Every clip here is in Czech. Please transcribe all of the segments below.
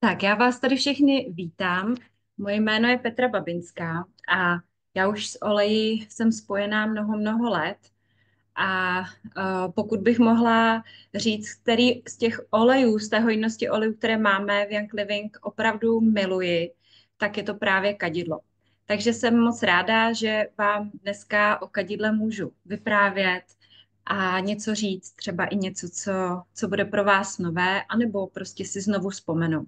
Tak já vás tady všechny vítám. Moje jméno je Petra Babinská a já už s oleji jsem spojená mnoho let. A pokud bych mohla říct, který z těch olejů, z té hojnosti olejů, které máme v Young Living, opravdu miluji, tak je to právě kadidlo. Takže jsem moc ráda, že vám dneska o kadidle můžu vyprávět a něco říct, třeba i něco, co bude pro vás nové, anebo prostě si znovu vzpomenout.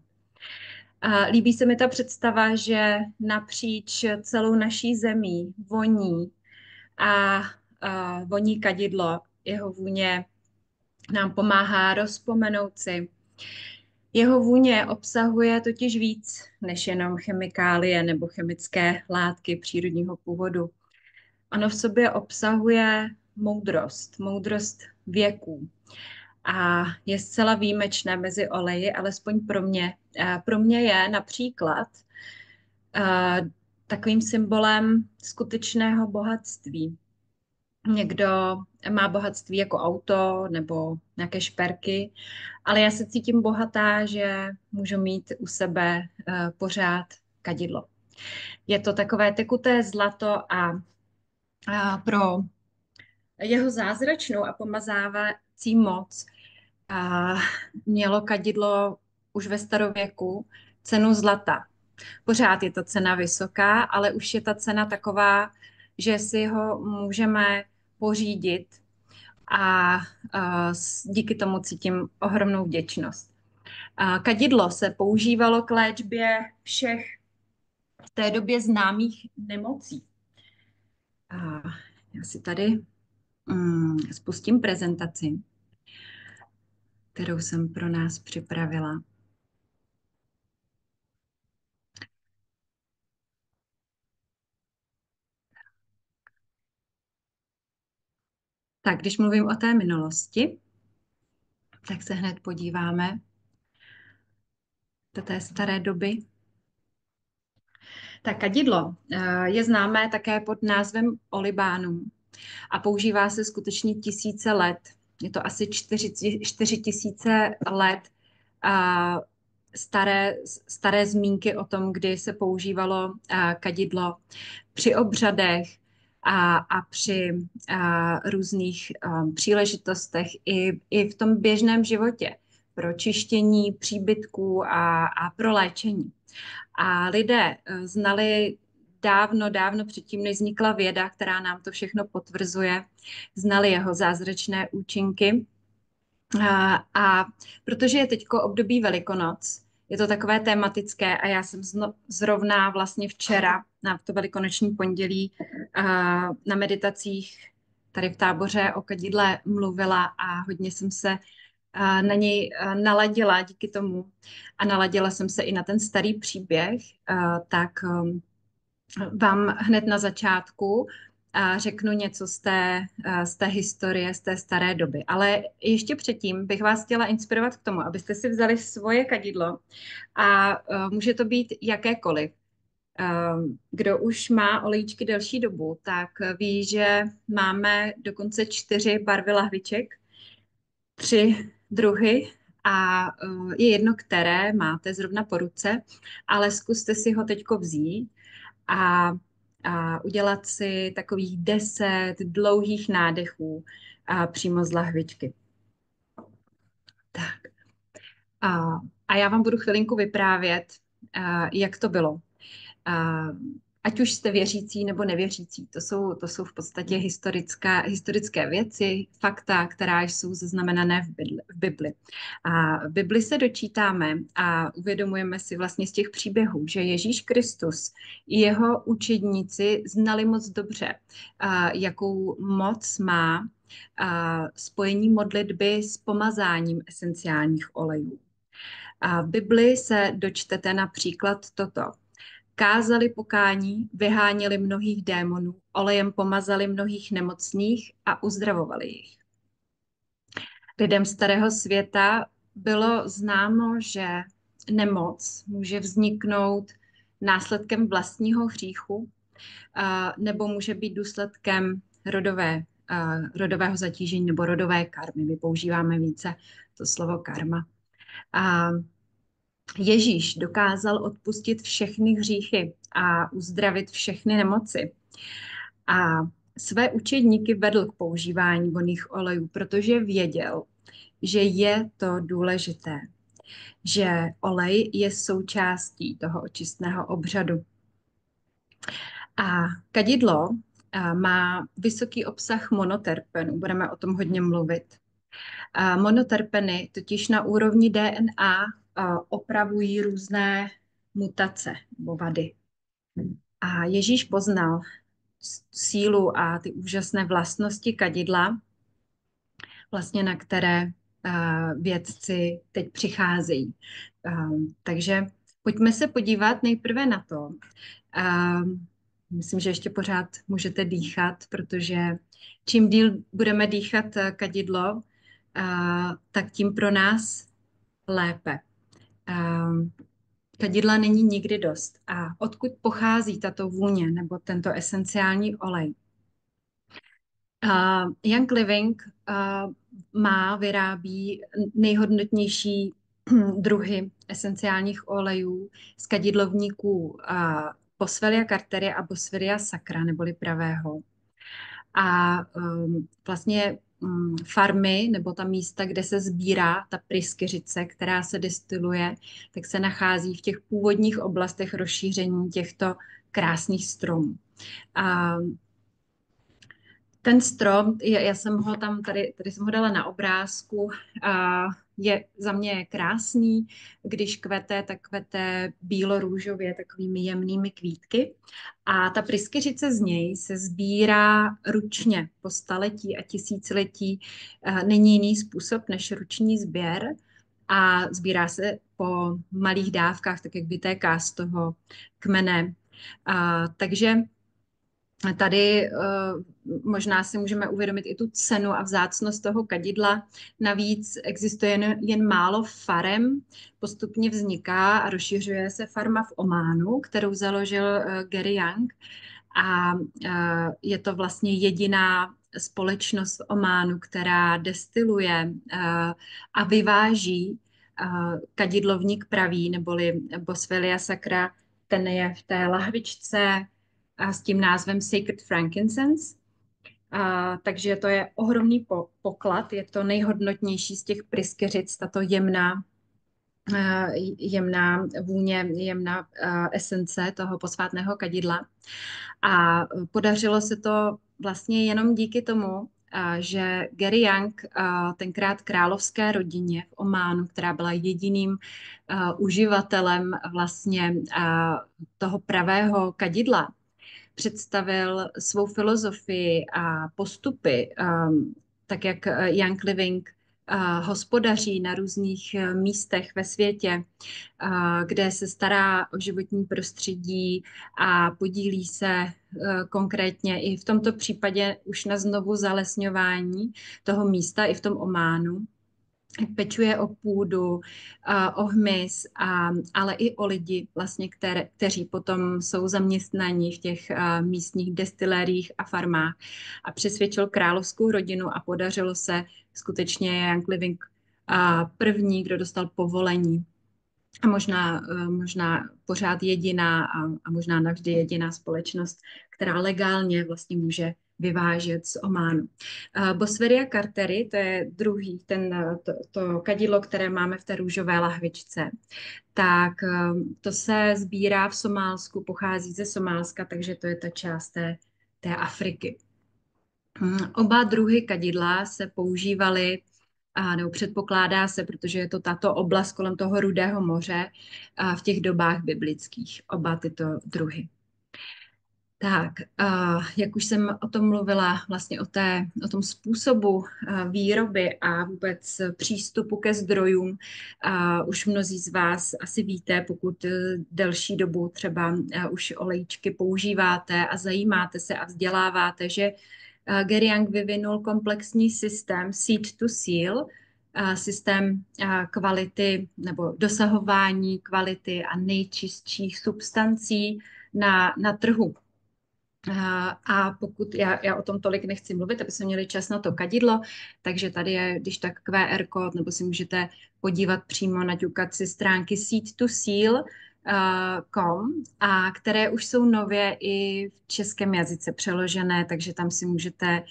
A líbí se mi ta představa, že napříč celou naší zemí voní kadidlo. Jeho vůně nám pomáhá rozpomenout si. Jeho vůně obsahuje totiž víc než jenom chemikálie nebo chemické látky přírodního původu. Ono v sobě obsahuje moudrost věků a je zcela výjimečné mezi oleji, alespoň pro mě. Pro mě je například eh, takovým symbolem skutečného bohatství. Někdo má bohatství jako auto nebo nějaké šperky, ale já se cítím bohatá, že můžu mít u sebe pořád kadidlo. Je to takové tekuté zlato a pro jeho zázračnou a pomazávací moc a mělo kadidlo už ve starověku cenu zlata. Pořád je ta cena vysoká, ale už je ta cena taková, že si ho můžeme pořídit a díky tomu cítím ohromnou vděčnost. Kadidlo se používalo k léčbě všech v té době známých nemocí. A já si tady spustím prezentaci, kterou jsem pro nás připravila. Tak když mluvím o té minulosti, tak se hned podíváme do té staré doby. Tak kadidlo je známé také pod názvem olibánum a používá se skutečně tisíce let. Je to asi 4000 let a staré zmínky o tom, kdy se používalo kadidlo při obřadech a při různých příležitostech i v tom běžném životě pro čištění příbytků a pro léčení. A lidé znali dávno předtím, než vznikla věda, která nám to všechno potvrzuje, znali jeho zázračné účinky. A protože je teďko období Velikonoc, je to takové tematické a já jsem zrovna vlastně včera na to velikonoční pondělí na meditacích tady v táboře o kadidle mluvila a hodně jsem se na něj naladila díky tomu a naladila jsem se i na ten starý příběh, tak vám hned na začátku řeknu něco z té historie, z té staré doby. Ale ještě předtím bych vás chtěla inspirovat k tomu, abyste si vzali svoje kadidlo a může to být jakékoliv. Kdo už má olejčky delší dobu, tak ví, že máme dokonce 4 barvy lahviček, 3 druhy a je jedno, které máte zrovna po ruce, ale zkuste si ho teďko vzít a, a udělat si takových 10 dlouhých nádechů přímo z lahvičky. Tak. A, a já vám budu chvilinku vyprávět, jak to bylo. A, ať už jste věřící nebo nevěřící, to jsou v podstatě historické věci, fakta, která jsou zaznamenané v Bibli. A v Bibli se dočítáme a uvědomujeme si vlastně z těch příběhů, že Ježíš Kristus i jeho učedníci znali moc dobře, jakou moc má spojení modlitby s pomazáním esenciálních olejů. A v Bibli se dočtete například toto. Kázali pokání, vyháněli mnohých démonů, olejem pomazali mnohých nemocných a uzdravovali jich. Lidem starého světa bylo známo, že nemoc může vzniknout následkem vlastního hříchu nebo může být důsledkem rodového zatížení nebo rodové karmy. My používáme více to slovo karma. A Ježíš dokázal odpustit všechny hříchy a uzdravit všechny nemoci. A své učedníky vedl k používání vonných olejů, protože věděl, že je to důležité, že olej je součástí toho očistného obřadu. A kadidlo má vysoký obsah monoterpenů, budeme o tom hodně mluvit. A monoterpeny totiž na úrovni DNA opravují různé mutace nebo vady. A Ježíš poznal sílu a ty úžasné vlastnosti kadidla, vlastně na které vědci teď přicházejí. Takže pojďme se podívat nejprve na to. Myslím, že ještě pořád můžete dýchat, protože čím díl budeme dýchat kadidlo, tak tím pro nás lépe. Kadidla není nikdy dost. A odkud pochází tato vůně nebo tento esenciální olej? Young Living vyrábí nejhodnotnější druhy esenciálních olejů z kadidlovníků Boswellia carteria a Boswellia sacra, neboli pravého. A vlastně farmy nebo ta místa, kde se sbírá ta pryskyřice, která se destiluje, tak se nachází v těch původních oblastech rozšíření těchto krásných stromů. A ten strom, já jsem ho tady jsem ho dala na obrázku, a je za mě krásný, když kvete, tak kvete bílo-růžově takovými jemnými kvítky. A ta pryskyřice z něj se sbírá ručně po staletí a tisíciletí. Není jiný způsob než ruční sběr a sbírá se po malých dávkách, tak jak vytéká z toho kmene. Takže tady možná si můžeme uvědomit i tu cenu a vzácnost toho kadidla. Navíc existuje jen málo farem, postupně vzniká a rozšiřuje se farma v Ománu, kterou založil Gary Young. A je to vlastně jediná společnost v Ománu, která destiluje a vyváží kadidlovník pravý, neboli Boswellia sacra. Ten je v té lahvičce s tím názvem Sacred Frankincense. Takže to je ohromný poklad, je to nejhodnotnější z těch pryskyřic, tato jemná vůně, jemná esence toho posvátného kadidla. A podařilo se to vlastně jenom díky tomu, že Gary Young tenkrát královské rodině v Ománu, která byla jediným uživatelem vlastně toho pravého kadidla, představil svou filozofii a postupy, tak jak Young Living hospodaří na různých místech ve světě, kde se stará o životní prostředí a podílí se konkrétně i v tomto případě už na znovu zalesňování toho místa i v tom Ománu. Pečuje o půdu, o hmyz, ale i o lidi, vlastně, kteří potom jsou zaměstnaní v těch místních destilériích a farmách. A přesvědčil královskou rodinu a podařilo se skutečně Young Living první, kdo dostal povolení. A možná pořád jediná a možná navždy jediná společnost, která legálně vlastně může vyvážet z Ománu. Boswellia carteri, to je druhý, to kadidlo, které máme v té růžové lahvičce. Tak to se sbírá v Somálsku, pochází ze Somálska, takže to je ta část té Afriky. Oba druhy kadidla se používaly nebo předpokládá se, protože je to tato oblast kolem toho Rudého moře v těch dobách biblických, oba tyto druhy. Tak, jak už jsem o tom mluvila, vlastně o tom způsobu výroby a vůbec přístupu ke zdrojům, už mnozí z vás asi víte, pokud delší dobu třeba už olejčky používáte a zajímáte se a vzděláváte, že Gary Young vyvinul komplexní systém seed to seal, systém kvality nebo dosahování kvality a nejčistších substancí na trhu. A pokud já o tom tolik nechci mluvit, aby jsme měli čas na to kadidlo, takže tady je, když tak QR kód, nebo si můžete podívat přímo na ťukací stránky seed2seal.com, a které už jsou nově i v českém jazyce přeložené, takže tam si můžete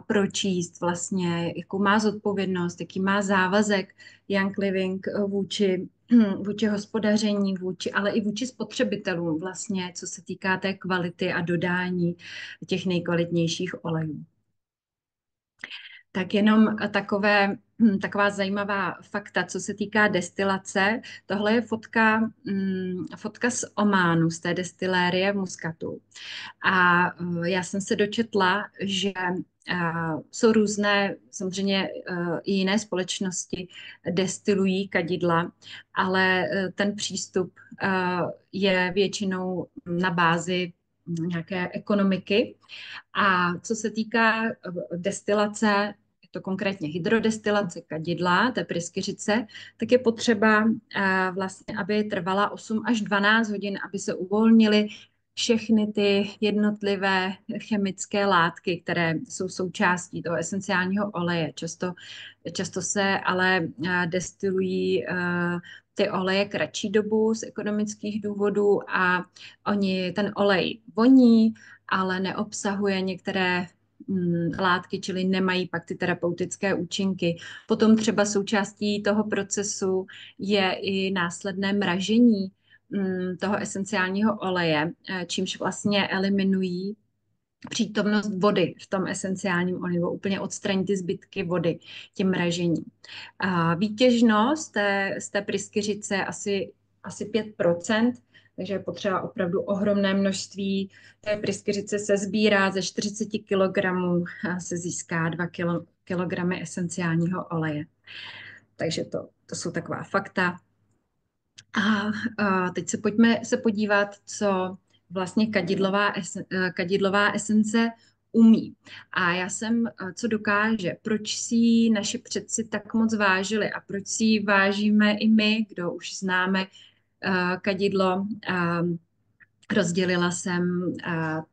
pročíst vlastně, jakou má zodpovědnost, jaký má závazek Young Living vůči hospodaření, ale i vůči spotřebitelům vlastně, co se týká té kvality a dodání těch nejkvalitnějších olejů. Tak jenom taková zajímavá fakta, co se týká destilace. Tohle je fotka z Ománu, z té destilérie v Muskatu. A já jsem se dočetla, že jsou různé, samozřejmě i jiné společnosti destilují kadidla, ale ten přístup je většinou na bázi nějaké ekonomiky. A co se týká destilace, je to konkrétně hydrodestilace kadidla, té pryskyřice, tak je potřeba vlastně, aby trvala 8 až 12 hodin, aby se uvolnily všechny ty jednotlivé chemické látky, které jsou součástí toho esenciálního oleje. Často se ale destilují ty oleje kratší dobu z ekonomických důvodů a ten olej voní, ale neobsahuje některé látky, čili nemají pak ty terapeutické účinky. Potom třeba součástí toho procesu je i následné mražení toho esenciálního oleje, čímž vlastně eliminují přítomnost vody v tom esenciálním oleji, úplně odstranit ty zbytky vody tím mražením. A výtěžnost z té pryskyřice je asi 5%, takže je potřeba opravdu ohromné množství. Té pryskyřice se sbírá ze 40 kg, se získá 2 kg esenciálního oleje. Takže to jsou taková fakta. A teď se pojďme se podívat, co vlastně kadidlová esence umí. A co dokáže, proč si ji naši předci tak moc vážili a proč si ji vážíme i my, kdo už známe kadidlo. Rozdělila jsem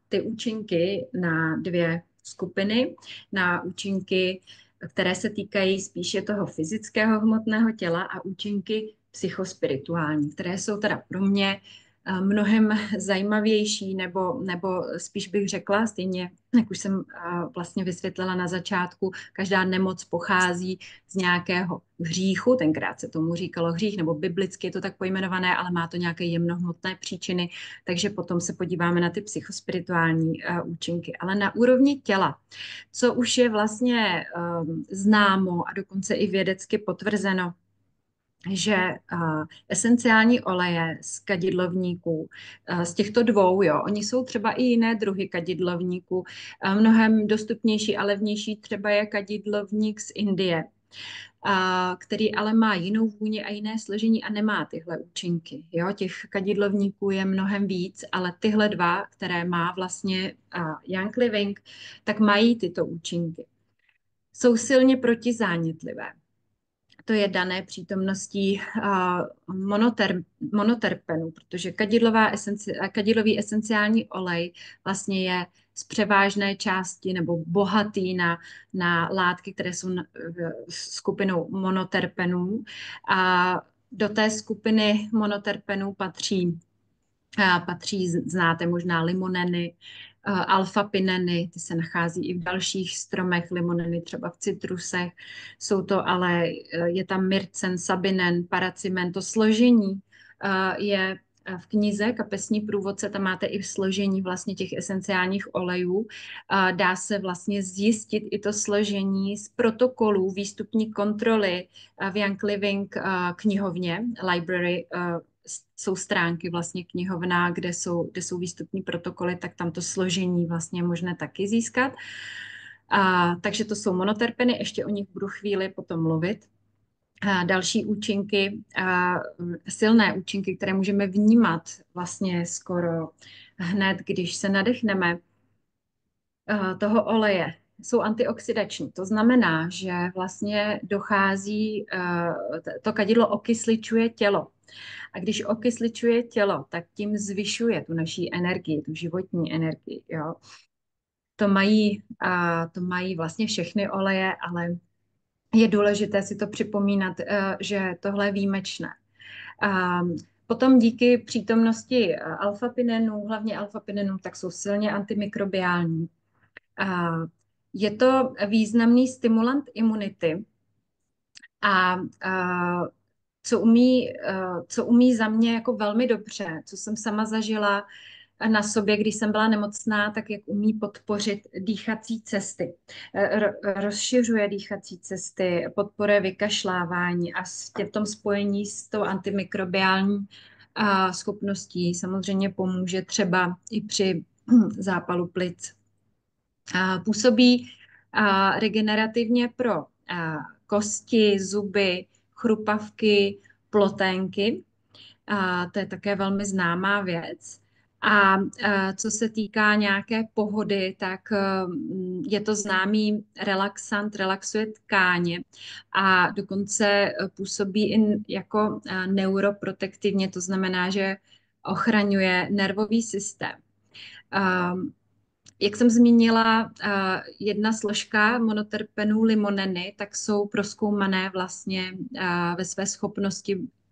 ty účinky na 2 skupiny, na účinky, které se týkají spíše toho fyzického hmotného těla a účinky psychospirituální, které jsou teda pro mě mnohem zajímavější, nebo spíš bych řekla, stejně jak už jsem vlastně vysvětlila na začátku, každá nemoc pochází z nějakého hříchu, tenkrát se tomu říkalo hřích, nebo biblicky je to tak pojmenované, ale má to nějaké jemnohmotné příčiny, takže potom se podíváme na ty psychospirituální účinky. Ale na úrovni těla, co už je vlastně známo a dokonce i vědecky potvrzeno, že esenciální oleje z kadidlovníků, z těchto 2, jo, oni jsou třeba i jiné druhy kadidlovníků, mnohem dostupnější a levnější třeba je kadidlovník z Indie, který ale má jinou vůni a jiné složení a nemá tyhle účinky. Jo? Těch kadidlovníků je mnohem víc, ale tyhle 2, které má vlastně Young Living, tak mají tyto účinky. Jsou silně protizánětlivé. To je dané přítomností monoterpenů, protože kadidlový esenciální olej vlastně je z převážné části nebo bohatý na látky, které jsou skupinou monoterpenů. A do té skupiny monoterpenů patří, znáte možná limoneny, alfapineny, ty se nachází i v dalších stromech, limoneny třeba v citrusech, je tam myrcen, sabinen, paracimen, to složení je v knize Kapesní průvodce, tam máte i v složení vlastně těch esenciálních olejů. Dá se vlastně zjistit i to složení z protokolů výstupní kontroly v Young Living knihovně, library, jsou stránky vlastně knihovna, kde jsou výstupní protokoly, tak tam to složení vlastně je možné taky získat. Takže to jsou monoterpeny, ještě o nich budu chvíli potom mluvit. Další účinky, silné účinky, které můžeme vnímat vlastně skoro hned, když se nadechneme toho oleje, jsou antioxidační. To znamená, že vlastně dochází, to kadidlo okysličuje tělo. A když okysličuje tělo, tak tím zvyšuje tu naší energii, tu životní energii. Jo? To mají vlastně všechny oleje, ale je důležité si to připomínat, že tohle je výjimečné. A potom díky přítomnosti alfa-pinenů, hlavně alfa-pinenů, tak jsou silně antimikrobiální. A je to významný stimulant imunity a co umí za mě jako velmi dobře, co jsem sama zažila na sobě, když jsem byla nemocná, tak jak umí podpořit dýchací cesty. Rozšiřuje dýchací cesty, podporuje vykašlávání a v tom spojení s tou antimikrobiální schopností samozřejmě pomůže třeba i při zápalu plic. Působí regenerativně pro kosti, zuby, chrupavky, ploténky. To je také velmi známá věc. A co se týká nějaké pohody, tak je to známý relaxant, relaxuje tkáně a dokonce působí i jako neuroprotektivně, to znamená, že ochraňuje nervový systém. Jak jsem zmínila, jedna složka monoterpenů limoneny, tak jsou prozkoumané vlastně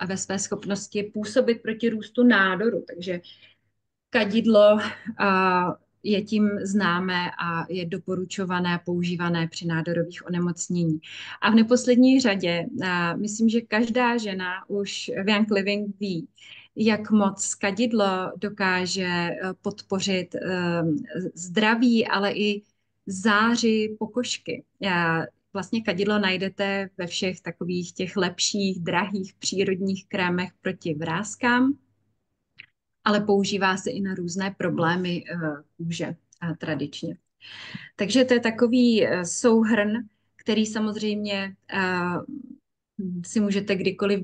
ve své schopnosti působit proti růstu nádoru. Takže kadidlo je tím známé a je doporučované a používané při nádorových onemocnění. A v neposlední řadě, myslím, že každá žena už v Young Living ví, jak moc kadidlo dokáže podpořit zdraví, ale i záři pokožky. Vlastně kadidlo najdete ve všech takových těch lepších, drahých přírodních krémech proti vráskám, ale používá se i na různé problémy kůže tradičně. Takže to je takový souhrn, který samozřejmě si můžete kdykoliv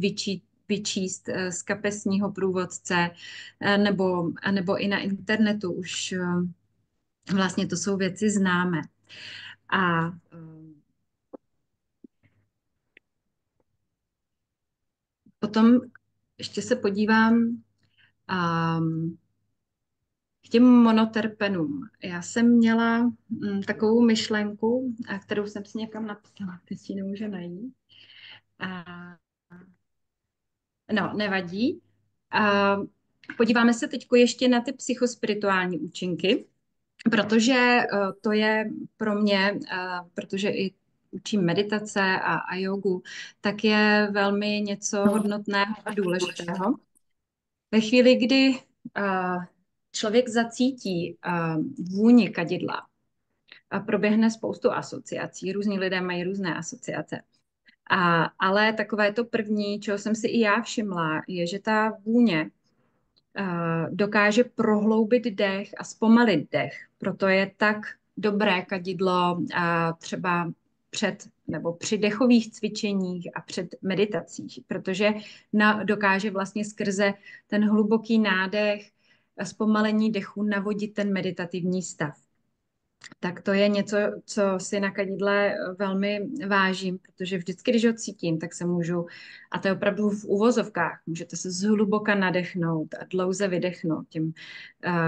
vyčíst z kapesního průvodce nebo i na internetu. Už vlastně to jsou věci známé. A potom ještě se podívám k těm monoterpenům. Já jsem měla takovou myšlenku, kterou jsem si někam napsala, teď si ji nemůžu najít. No, nevadí. Podíváme se teď ještě na ty psychospirituální účinky, protože to je pro mě, protože i učím meditace a jogu, tak je velmi něco hodnotného a důležitého. Ve chvíli, kdy člověk zacítí vůni kadidla, a proběhne spoustu asociací. Různí lidé mají různé asociace. Ale takové to první, čeho jsem si i já všimla, je, že ta vůně dokáže prohloubit dech a zpomalit dech. Proto je tak dobré kadidlo třeba nebo při dechových cvičeních a před meditacích, protože dokáže vlastně skrze ten hluboký nádech a zpomalení dechu navodit ten meditativní stav. Tak to je něco, co si na kadidle velmi vážím, protože vždycky, když ho cítím, tak se můžu, a to je opravdu v uvozovkách, můžete se zhluboka nadechnout a dlouze vydechnout. Tím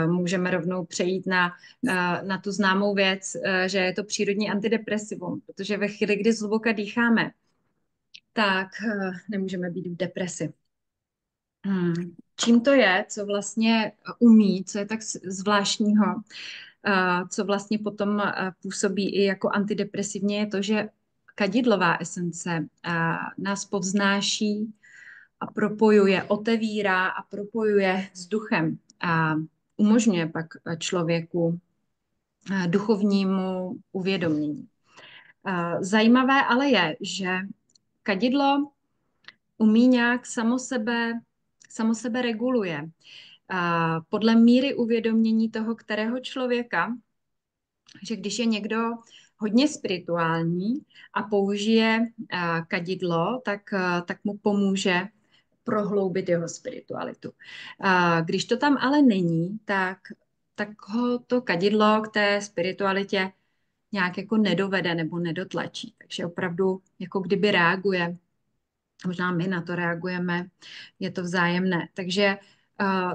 můžeme rovnou přejít na tu známou věc, že je to přírodní antidepresivum, protože ve chvíli, kdy zhluboka dýcháme, tak nemůžeme být v depresi. Čím to je, co vlastně umí, co je tak zvláštního, co vlastně potom působí i jako antidepresivně, je to, že kadidlová esence nás povznáší a propojuje, otevírá a propojuje s duchem a umožňuje pak člověku duchovnímu uvědomění. Zajímavé ale je, že kadidlo umí nějak samo sebe reguluje. Podle míry uvědomění toho, kterého člověka, že když je někdo hodně spirituální a použije kadidlo, tak mu pomůže prohloubit jeho spiritualitu. Když to tam ale není, tak ho to kadidlo k té spiritualitě nějak jako nedovede nebo nedotlačí. Takže opravdu jako kdyby reaguje, možná my na to reagujeme, je to vzájemné. Takže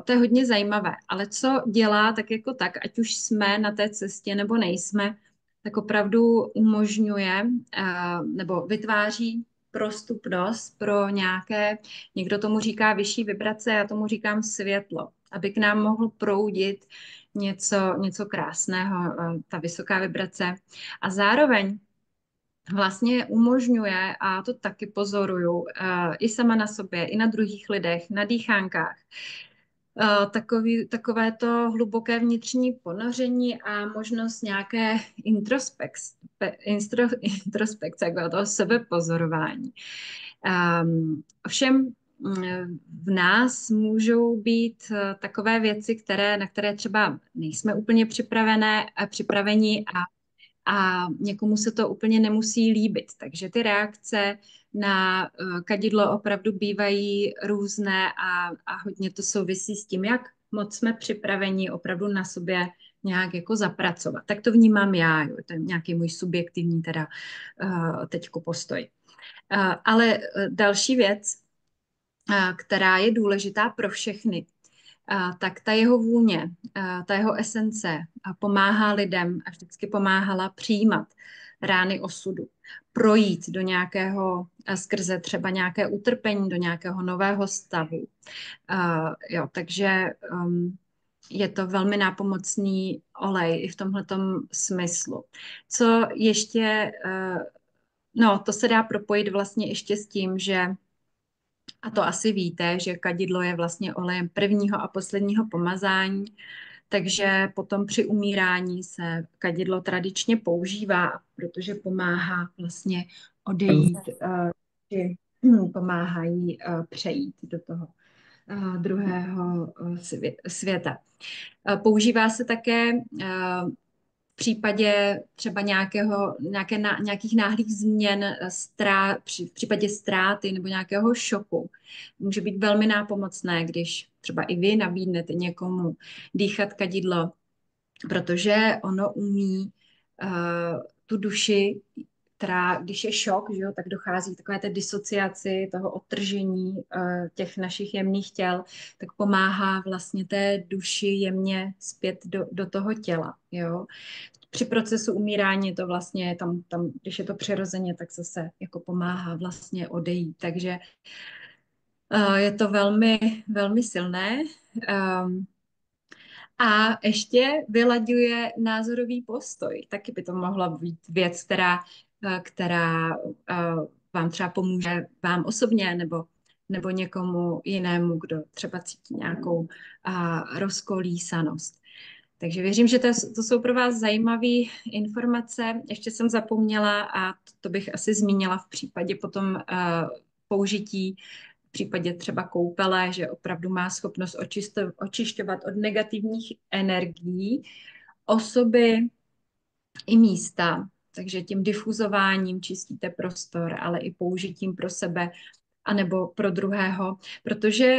to je hodně zajímavé. Ale co dělá tak jako tak, ať už jsme na té cestě nebo nejsme, tak opravdu umožňuje nebo vytváří prostupnost pro nějaké, někdo tomu říká vyšší vibrace, já tomu říkám světlo, aby k nám mohl proudit něco krásného, ta vysoká vibrace. A zároveň vlastně umožňuje, a to taky pozoruju, i sama na sobě, i na druhých lidech, na dýchánkách, takovéto hluboké vnitřní ponoření a možnost nějaké introspekce, jako toho sebepozorování. Ovšem v nás můžou být takové věci, na které třeba nejsme úplně připraveni a někomu se to úplně nemusí líbit. Takže ty reakce na kadidlo opravdu bývají různé a hodně to souvisí s tím, jak moc jsme připraveni opravdu na sobě nějak jako zapracovat. Tak to vnímám já, jo. To je nějaký můj subjektivní teda teďko postoj. Ale další věc, která je důležitá pro všechny, tak ta jeho vůně, ta jeho esence pomáhá lidem a vždycky pomáhala přijímat rány osudu, projít do nějakého, skrze třeba nějaké utrpení, do nějakého nového stavu. Jo, takže je to velmi nápomocný olej i v tomhletom smyslu. Co ještě, no, to se dá propojit vlastně ještě s tím, že a to asi víte, že kadidlo je vlastně olejem prvního a posledního pomazání, takže potom při umírání se kadidlo tradičně používá, protože pomáhá vlastně odejít, či pomáhají přejít do toho druhého světa. Používá se také v případě třeba nějakých náhlých změn, v případě ztráty nebo nějakého šoku. Může být velmi nápomocné, když třeba i vy nabídnete někomu dýchat kadidlo, protože ono umí tu duši, která, když je šok, že jo, tak dochází k takové té disociaci, toho odtržení těch našich jemných těl, tak pomáhá vlastně té duši jemně zpět do toho těla. Jo. Při procesu umírání to vlastně tam, když je to přirozeně, tak zase jako pomáhá vlastně odejít. Takže je to velmi, velmi silné. A ještě vylaďuje názorový postoj. Taky by to mohla být věc, která vám třeba pomůže vám osobně nebo někomu jinému, kdo třeba cítí nějakou rozkolísanost. Takže věřím, že to jsou pro vás zajímavé informace. Ještě jsem zapomněla a to bych asi zmínila v případě potom použití, v případě třeba koupele, že opravdu má schopnost očišťovat od negativních energií osoby i místa. Takže tím difuzováním čistíte prostor, ale i použitím pro sebe anebo pro druhého, protože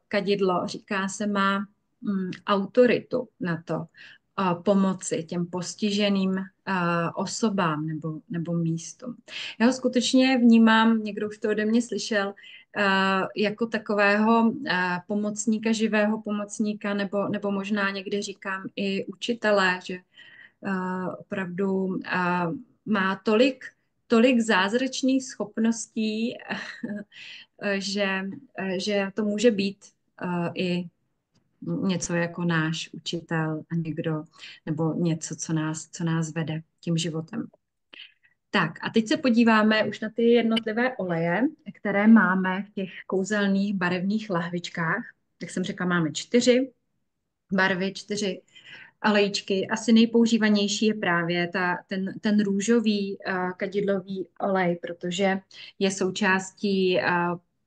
kadidlo, říká se, má autoritu na to pomoci těm postiženým osobám nebo místům. Já ho skutečně vnímám, někdo už to ode mě slyšel, jako takového pomocníka, živého pomocníka, nebo možná někde říkám i učitele, že opravdu má tolik zázračných schopností, že to může být i něco jako náš učitel a někdo, nebo něco, co nás vede tím životem. Tak a teď se podíváme už na ty jednotlivé oleje, které máme v těch kouzelných barevných lahvičkách. Jak jsem řekla, máme 4 barvy, 4 olejčky. Asi nejpoužívanější je právě ten růžový kadidlový olej, protože je součástí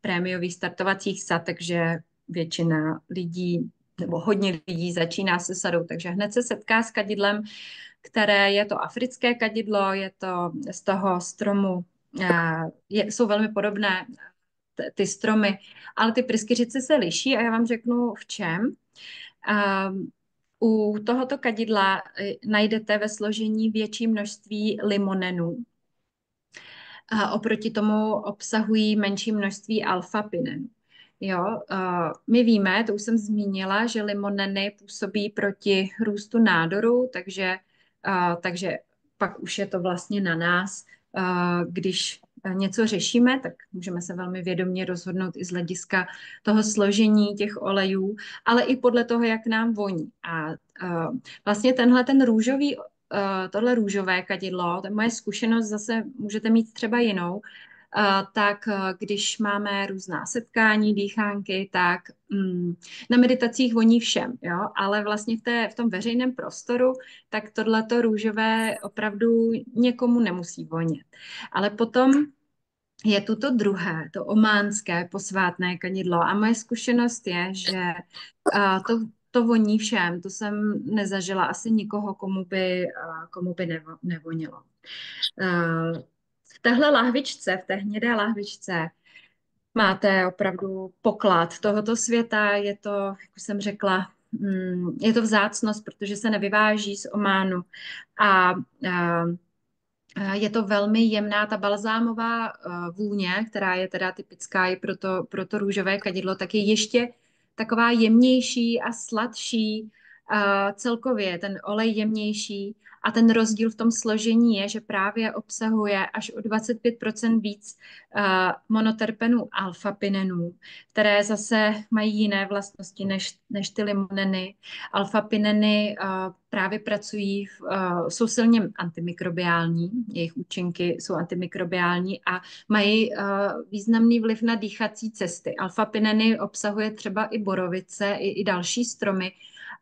prémiových startovacích sad, takže většina lidí nebo hodně lidí začíná se sadou, takže hned se setká s kadidlem, které je to africké kadidlo, je to z toho stromu, jsou velmi podobné ty stromy, ale ty pryskyřice se liší a já vám řeknu v čem. U tohoto kadidla najdete ve složení větší množství limonenů. A oproti tomu obsahují menší množství alfa-pinenu. Jo, my víme, to už jsem zmínila, že limoneny působí proti růstu nádoru, takže pak už je to vlastně na nás, když něco řešíme, tak můžeme se velmi vědomě rozhodnout i z hlediska toho složení těch olejů, ale i podle toho, jak nám voní. A vlastně ten růžový tohle růžové kadidlo, to je moje zkušenost, zase můžete mít třeba jinou, tak když máme různá setkání, dýchánky, tak na meditacích voní všem, jo, ale vlastně v tom veřejném prostoru, tak tohleto růžové opravdu někomu nemusí vonět. Ale potom je tu to druhé, to ománské posvátné kadidlo a moje zkušenost je, že to voní všem, to jsem nezažila asi nikoho, komu by nevonilo. V téhle lahvičce, v té hnědé lahvičce, máte opravdu poklad tohoto světa, je to, jak už jsem řekla, je to vzácnost, protože se nevyváží z Ománu a je to velmi jemná ta balzámová vůně, která je teda typická i pro to růžové kadidlo, tak je ještě taková jemnější a sladší. Celkově ten olej jemnější a ten rozdíl v tom složení je, že právě obsahuje až o 25% víc monoterpenů alfa-pinenů, které zase mají jiné vlastnosti než ty limoneny. Alfa-pineny právě pracují, jsou silně antimikrobiální, jejich účinky jsou antimikrobiální a mají významný vliv na dýchací cesty. Alfa-pineny obsahuje třeba i borovice, i další stromy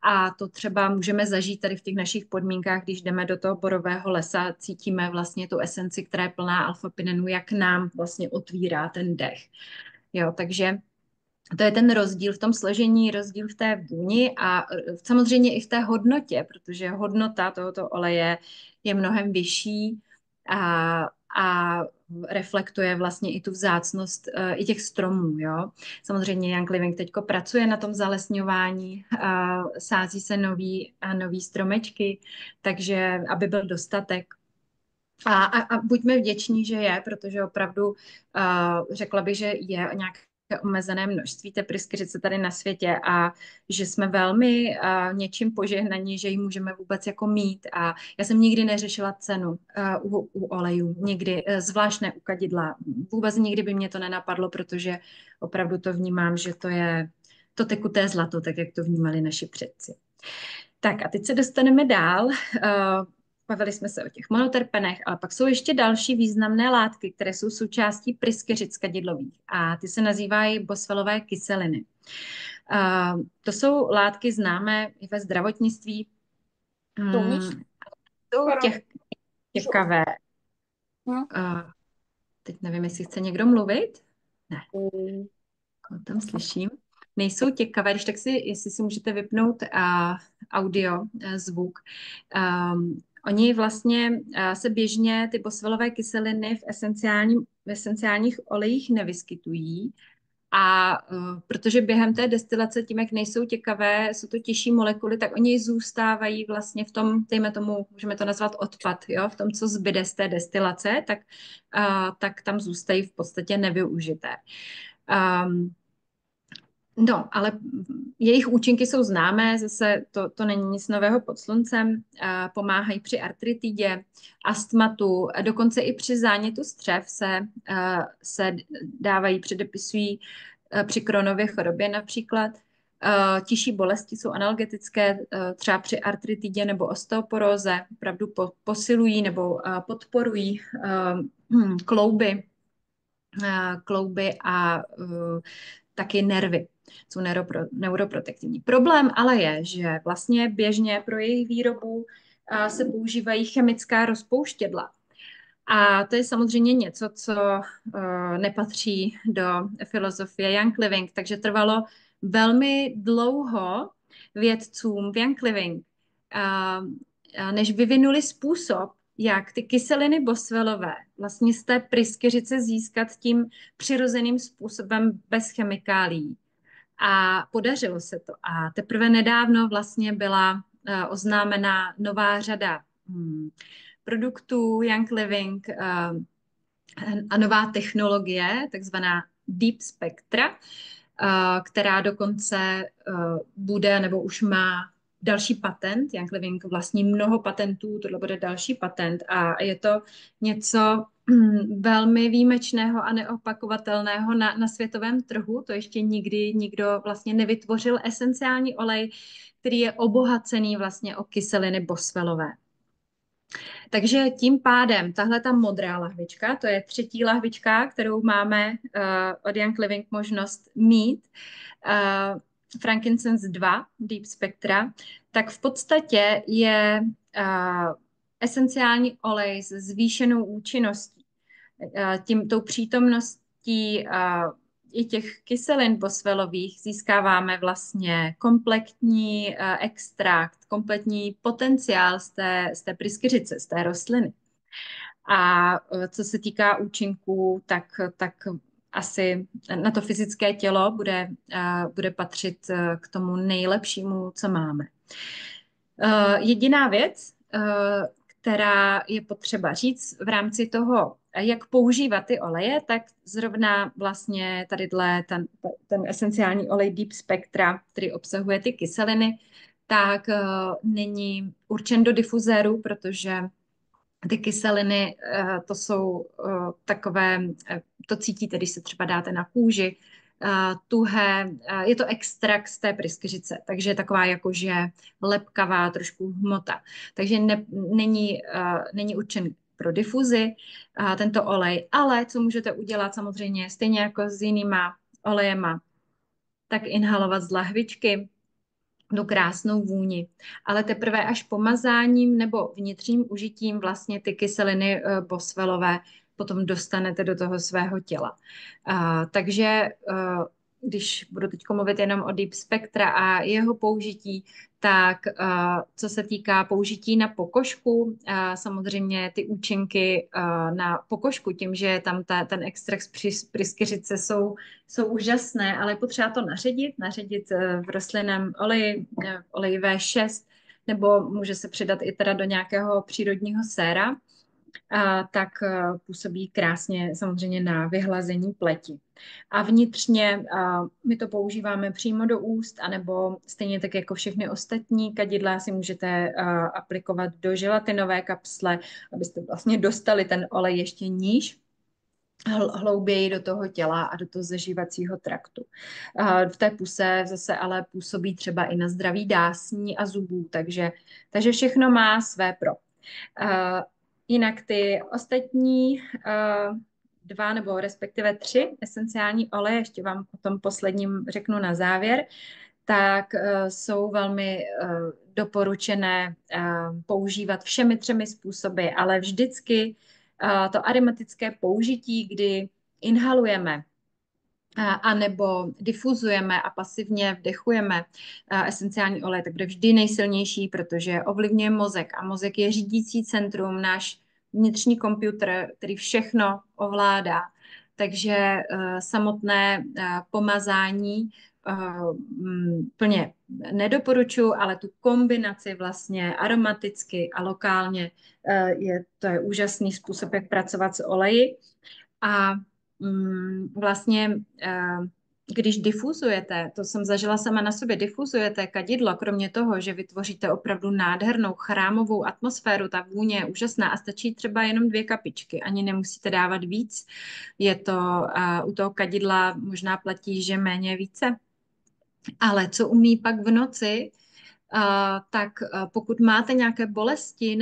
a to třeba můžeme zažít tady v těch našich podmínkách, když jdeme do toho borového lesa, cítíme vlastně tu esenci, která je plná alfa-pinenů, jak nám vlastně otvírá ten dech. Jo, takže to je ten rozdíl v tom složení, rozdíl v té vůni a samozřejmě i v té hodnotě, protože hodnota tohoto oleje je mnohem vyšší a reflektuje vlastně i tu vzácnost i těch stromů. Jo? Samozřejmě Young Living teďko pracuje na tom zalesňování, sází se nový stromečky, takže aby byl dostatek. A buďme vděční, že je, protože opravdu řekla bych, že je nějaké omezené množství té pryskyřice tady na světě a že jsme velmi něčím požehnaní, že ji můžeme vůbec jako mít. A já jsem nikdy neřešila cenu u olejů, nikdy, zvlášť ne u kadidla. Vůbec nikdy by mě to nenapadlo, protože opravdu to vnímám, že to je to tekuté zlato, tak jak to vnímali naši předci. Tak a teď se dostaneme dál. Bavili jsme se o těch monoterpenech, ale pak jsou ještě další významné látky, které jsou součástí pryskyřic kadidlových a ty se nazývají boswellové kyseliny. To jsou látky známé i ve zdravotnictví. Jsou těkavé. Teď nevím, jestli chce někdo mluvit. Ne. Tam slyším. Nejsou těkavé, když tak jestli si můžete vypnout audio, zvuk. Oni vlastně se běžně, ty boswellové kyseliny v esenciálních olejích nevyskytují. A protože během té destilace, tím, jak nejsou těkavé, jsou to těžší molekuly, tak oni zůstávají vlastně v tom, dejme tomu, můžeme to nazvat odpad, jo, v tom, co zbyde z té destilace, tak tam zůstají v podstatě nevyužité. No, ale jejich účinky jsou známé, zase to není nic nového pod sluncem, pomáhají při artritidě, astmatu, dokonce i při zánětu střev se dávají, předepisují při Crohnově chorobě například. Tižší bolesti jsou analgetické, třeba při artritidě nebo osteoporóze, opravdu posilují nebo podporují klouby a taky nervy. Jsou neuroprotektivní. Problém ale je, že vlastně běžně pro jejich výrobu se používají chemická rozpouštědla. A to je samozřejmě něco, co nepatří do filozofie Young Living, takže trvalo velmi dlouho vědcům v Young Living, než vyvinuli způsob, jak ty kyseliny boswellové vlastně z té pryskyřice získat tím přirozeným způsobem bez chemikálií. A podařilo se to. A teprve nedávno vlastně byla oznámená nová řada produktů Young Living a nová technologie, takzvaná Deep Spectra, která dokonce bude nebo už má další patent. Young Living vlastní mnoho patentů, tohle bude další patent a je to něco velmi výjimečného a neopakovatelného na světovém trhu. To ještě nikdy nikdo vlastně nevytvořil esenciální olej, který je obohacený vlastně o kyseliny boswellové. Takže tím pádem tahle ta modrá lahvička, to je třetí lahvička, kterou máme od Young Living možnost mít, Frankincense 2 Deep Spectra, tak v podstatě je esenciální olej s zvýšenou účinností, tou přítomností i těch kyselin boswellových získáváme vlastně kompletní extrakt, kompletní potenciál z té pryskyřice, z té rostliny. A co se týká účinků, tak asi na to fyzické tělo bude patřit k tomu nejlepšímu, co máme. Jediná věc, která je potřeba říct v rámci toho, jak používat ty oleje, tak zrovna vlastně tadyhle ten esenciální olej Deep Spectra, který obsahuje ty kyseliny, tak není určen do difuzéru, protože ty kyseliny, to jsou takové, to cítíte, když se třeba dáte na kůži, tuhé, je to extrakt z té pryskyřice, takže je taková jakože lepkavá trošku hmota. Takže není určen pro difuzi tento olej, ale co můžete udělat samozřejmě stejně jako s jinýma olejema, tak inhalovat z lahvičky tu krásnou vůni. Ale teprve až pomazáním nebo vnitřním užitím vlastně ty kyseliny boswellové potom dostanete do toho svého těla. Takže když budu teď mluvit jenom o Deep Spectra a jeho použití, tak co se týká použití na pokožku, samozřejmě ty účinky na pokožku, tím, že je tam ten extrakt z pryskyřice jsou úžasné, ale je potřeba to naředit v rostlinném oleji V6, nebo může se přidat i teda do nějakého přírodního séra, tak působí krásně samozřejmě na vyhlazení pleti. A vnitřně my to používáme přímo do úst, anebo stejně tak jako všechny ostatní kadidla si můžete aplikovat do želatinové kapsle, abyste vlastně dostali ten olej ještě níž, hlouběji do toho těla a do toho zažívacího traktu. V té puse zase ale působí třeba i na zdraví dásní a zubů, takže všechno má své pro. Jinak ty ostatní dva nebo respektive 3 esenciální oleje, ještě vám o tom posledním řeknu na závěr, tak jsou velmi doporučené používat všemi 3 způsoby, ale vždycky to aromatické použití, kdy inhalujeme anebo difuzujeme a pasivně vdechujeme esenciální olej, tak bude vždy nejsilnější, protože ovlivňuje mozek a mozek je řídící centrum, náš vnitřní počítač, který všechno ovládá. Takže samotné pomazání plně nedoporučuji, ale tu kombinaci vlastně aromaticky a lokálně to je úžasný způsob, jak pracovat s oleji. A vlastně, když difuzujete, to jsem zažila sama na sobě, difuzujete kadidlo, kromě toho, že vytvoříte opravdu nádhernou chrámovou atmosféru, ta vůně je úžasná a stačí třeba jenom 2 kapičky, ani nemusíte dávat víc. Je to, u toho kadidla možná platí, že méně více. Ale co umí pak v noci, tak pokud máte nějaké bolesti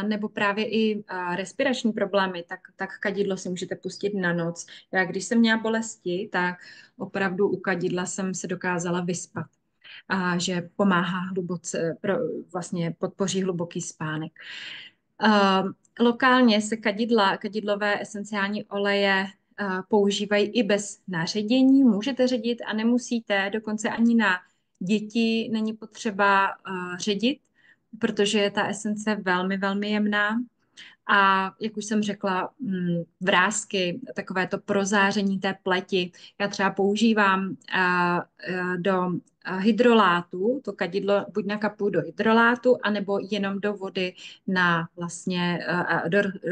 nebo právě i respirační problémy, tak kadidlo si můžete pustit na noc. Já když jsem měla bolesti, tak opravdu u kadidla jsem se dokázala vyspat. A že pomáhá hluboce, vlastně podpoří hluboký spánek. Lokálně se kadidlové esenciální oleje používají i bez naředění. Můžete ředit a nemusíte, dokonce ani na děti není potřeba ředit, protože je ta esence velmi, velmi jemná. A jak už jsem řekla, vrásky, takové to prozáření té pleti. Já třeba používám do hydrolátu, to kadidlo buď nakapuju do hydrolátu, anebo jenom do vody na vlastně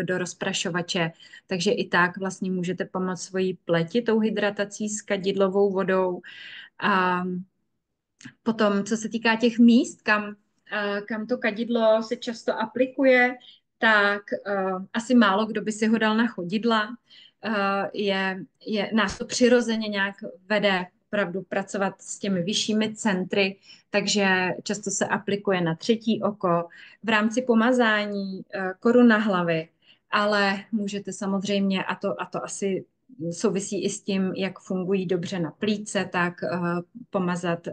do rozprašovače. Takže i tak vlastně můžete pomoct svojí pleti tou hydratací s kadidlovou vodou. A potom, co se týká těch míst, kam to kadidlo se často aplikuje, tak asi málo kdo by si ho dal na chodidla. Nás to přirozeně nějak vede opravdu pracovat s těmi vyššími centry, takže často se aplikuje na třetí oko v rámci pomazání koruna hlavy, ale můžete samozřejmě, a to asi souvisí i s tím, jak fungují dobře na plíce, tak pomazat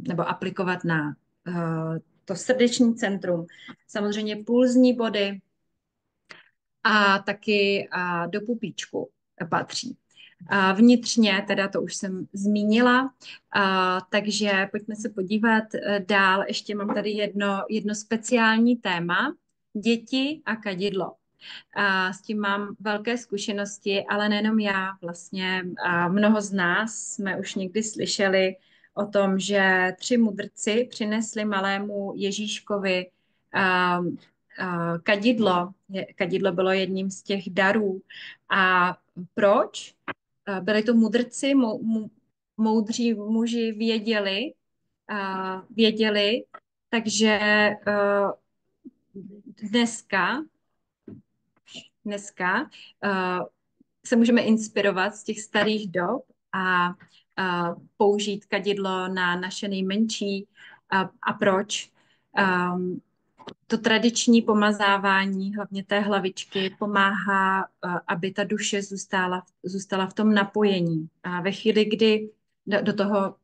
nebo aplikovat na to srdeční centrum. Samozřejmě pulzní body a taky do pupíčku patří. Vnitřně, teda to už jsem zmínila, takže pojďme se podívat dál. Ještě mám tady jedno speciální téma. Děti a kadidlo. S tím mám velké zkušenosti, ale nejenom já. Vlastně mnoho z nás jsme už někdy slyšeli o tom, že 3 mudrci přinesli malému Ježíškovi kadidlo. Kadidlo bylo jedním z těch darů. A proč? Byli to mudrci, moudří muži věděli, takže dneska se můžeme inspirovat z těch starých dob a použít kadidlo na naše nejmenší. A proč? To tradiční hlavně té hlavičky, pomáhá, aby ta duše zůstala v tom napojení. A ve chvíli, kdy do toho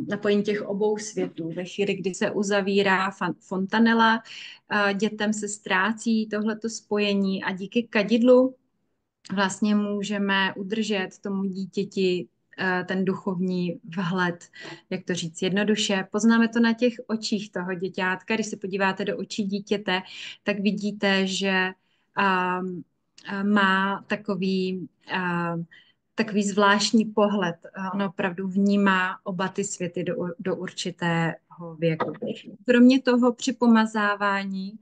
napojení těch obou světů, ve chvíli, kdy se uzavírá fontanela, dětem se ztrácí tohleto spojení a díky kadidlu vlastně můžeme udržet tomu dítěti ten duchovní vhled, jak to říct jednoduše. Poznáme to na těch očích toho děťátka. Když se podíváte do očí dítěte, tak vidíte, že má takový zvláštní pohled. Ono opravdu vnímá oba ty světy do určitého věku. Kromě toho při pomazávání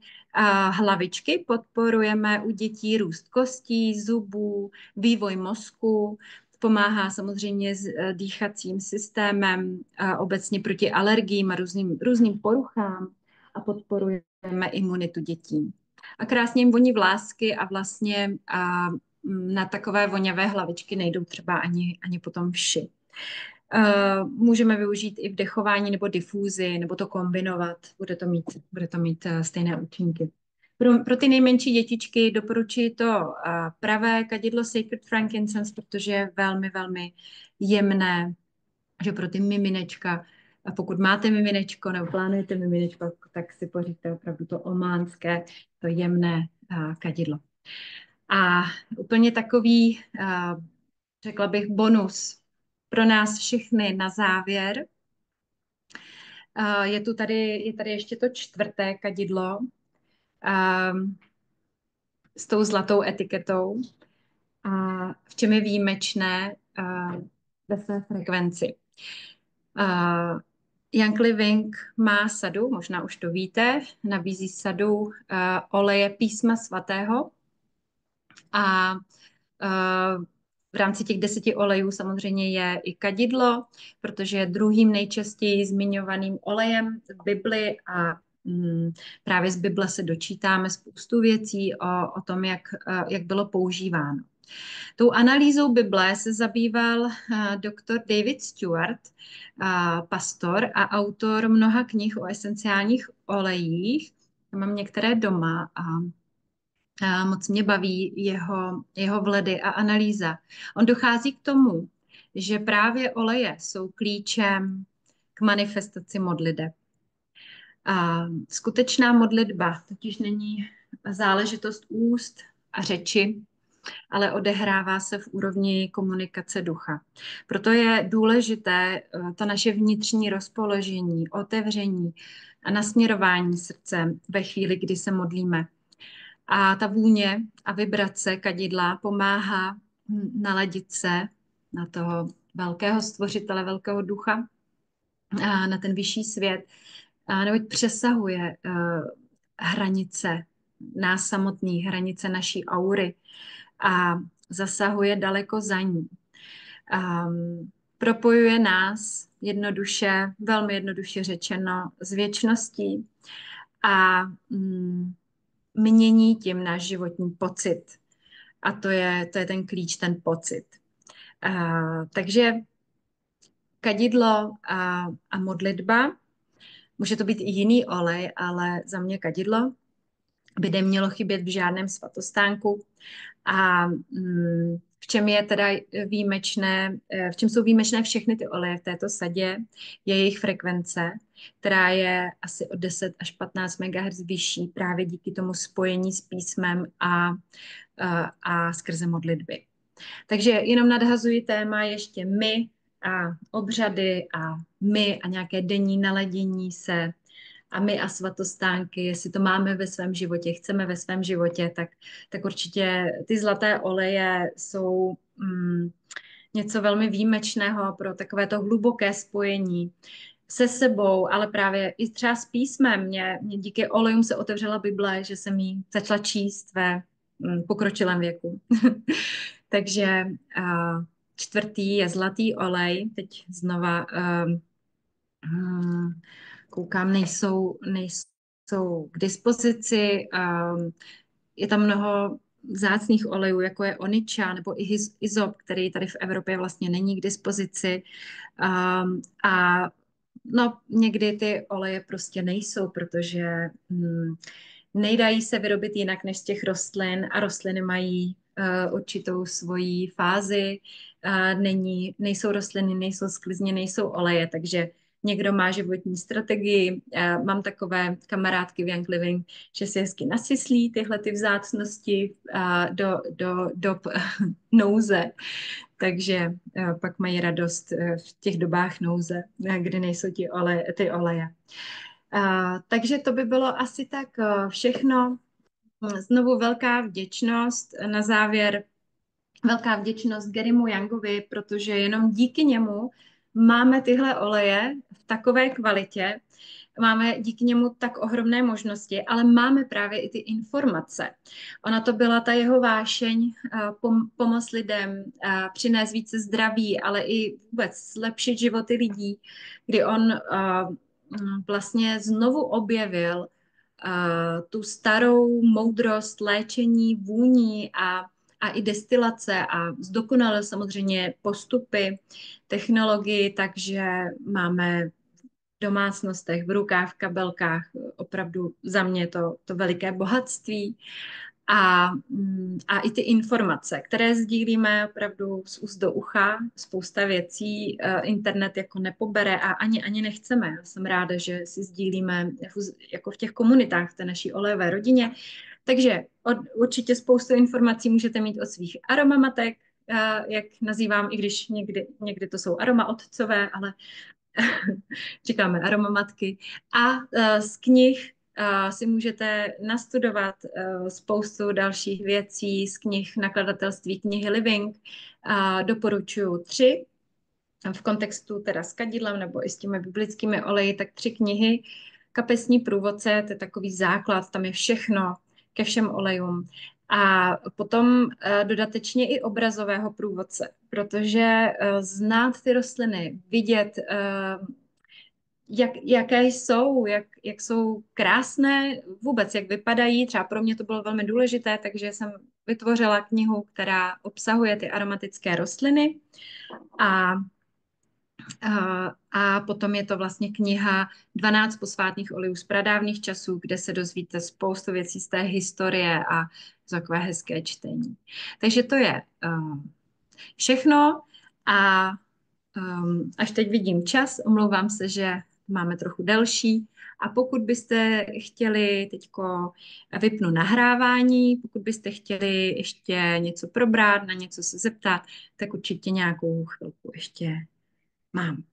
hlavičky podporujeme u dětí růst kostí, zubů, vývoj mozku, pomáhá samozřejmě s dýchacím systémem, obecně proti alergiím a různým poruchám a podporujeme imunitu dětí. A krásně jim voní vlásky a vlastně na takové voňavé hlavičky nejdou třeba ani potom vši. Můžeme využít i vdechování nebo difúzi, nebo to kombinovat. Bude to mít stejné účinky. Pro ty nejmenší dětičky doporučuji to pravé kadidlo Sacred Frankincense, protože je velmi, velmi jemné, že pro ty miminečka, a pokud máte miminečko nebo plánujete miminečko, tak si pořiďte opravdu to ománské, to jemné kadidlo. A úplně takový, řekla bych, bonus pro nás všechny na závěr. Je tady ještě to 4. kadidlo s tou zlatou etiketou. A v čem je výjimečné ve své frekvenci. Young Living má sadu, možná už to víte, nabízí sadu oleje písma svatého a v rámci těch 10 olejů samozřejmě je i kadidlo, protože je druhým nejčastěji zmiňovaným olejem v Bibli a právě z Bible se dočítáme spoustu věcí o tom, jak bylo používáno. Tou analýzou Bible se zabýval doktor David Stewart, pastor a autor mnoha knih o esenciálních olejích. Já mám některé doma a moc mě baví jeho vhledy a analýza. On dochází k tomu, že právě oleje jsou klíčem k manifestaci modliteb. Skutečná modlitba totiž není záležitost úst a řeči, ale odehrává se v úrovni komunikace ducha. Proto je důležité to naše vnitřní rozpoložení, otevření a nasměrování srdce ve chvíli, kdy se modlíme. A ta vůně a vibrace kadidla pomáhá naladit se na toho velkého stvořitele, velkého ducha, a na ten vyšší svět, neboť přesahuje hranice nás samotných, hranice naší aury a zasahuje daleko za ní. Propojuje nás jednoduše, velmi jednoduše řečeno, s věčností a mění tím náš životní pocit. A to je ten klíč, ten pocit. Takže kadidlo a modlitba, může to být i jiný olej, ale za mě kadidlo by nemělo chybět v žádném svatostánku. A v čem je teda výjimečné, v čem jsou výjimečné všechny ty oleje v této sadě, je jejich frekvence, která je asi o 10 až 15 MHz vyšší právě díky tomu spojení s písmem a skrze modlitby. Takže jenom nadhazuji téma ještě my a obřady a my a nějaké denní naladění se a my a svatostánky, jestli to máme ve svém životě, chceme ve svém životě, tak určitě ty zlaté oleje jsou něco velmi výjimečného pro takovéto hluboké spojení se sebou, ale právě i třeba s písmem. Mě díky olejům se otevřela Bible, že jsem ji začala číst ve pokročilém věku. Takže čtvrtý je zlatý olej. Teď znova koukám, nejsou k dispozici. Je tam mnoho vzácných olejů, jako je oniča nebo i izop, který tady v Evropě vlastně není k dispozici. A no, někdy ty oleje prostě nejsou, protože nejdají se vyrobit jinak než z těch rostlin a rostliny mají určitou svoji fázi. Nejsou rostliny, nejsou sklizně, nejsou oleje, takže někdo má životní strategii. Mám takové kamarádky v Young Living, že si hezky nasyslí tyhle ty vzácnosti do dob nouze. Takže pak mají radost v těch dobách nouze, kdy nejsou ty oleje. Takže to by bylo asi tak všechno. Znovu velká vděčnost. Na závěr velká vděčnost Garymu Youngovi, protože jenom díky němu máme tyhle oleje v takové kvalitě, máme díky němu tak ohromné možnosti, ale máme právě i ty informace. Ona to byla ta jeho vášeň pomoct lidem, přinést více zdraví, ale i vůbec zlepšit životy lidí, kdy on vlastně znovu objevil tu starou moudrost léčení vůní a i destilace a zdokonalil samozřejmě postupy, technologii, takže máme v domácnostech, v rukách, v kabelkách opravdu za mě to veliké bohatství a i ty informace, které sdílíme opravdu z úst do ucha, spousta věcí internet jako nepobere a ani nechceme. Já jsem ráda, že si sdílíme jako v těch komunitách, v té naší olejové rodině. Takže určitě spoustu informací můžete mít od svých aromamatek, jak nazývám, i když někdy to jsou aromaotcové, ale říkáme aromamatky. A z knih si můžete nastudovat spoustu dalších věcí z knih nakladatelství knihy Living. Doporučuji 3 v kontextu teda s kadidlem nebo i s těmi biblickými oleji, tak 3 knihy. Kapesní průvodce, to je takový základ, tam je všechno ke všem olejům. A potom dodatečně i obrazového průvodce, protože znát ty rostliny, vidět jaké jsou, jak jsou krásné, vůbec jak vypadají. Třeba pro mě to bylo velmi důležité, takže jsem vytvořila knihu, která obsahuje ty aromatické rostliny a potom je to vlastně kniha 12 posvátných olejů z pradávných časů, kde se dozvíte spoustu věcí z té historie a takové hezké čtení. Takže to je všechno a až teď vidím čas, omlouvám se, že máme trochu delší. A pokud byste chtěli, teďko vypnu nahrávání, pokud byste chtěli ještě něco probrat, na něco se zeptat, tak určitě nějakou chvilku ještě mám.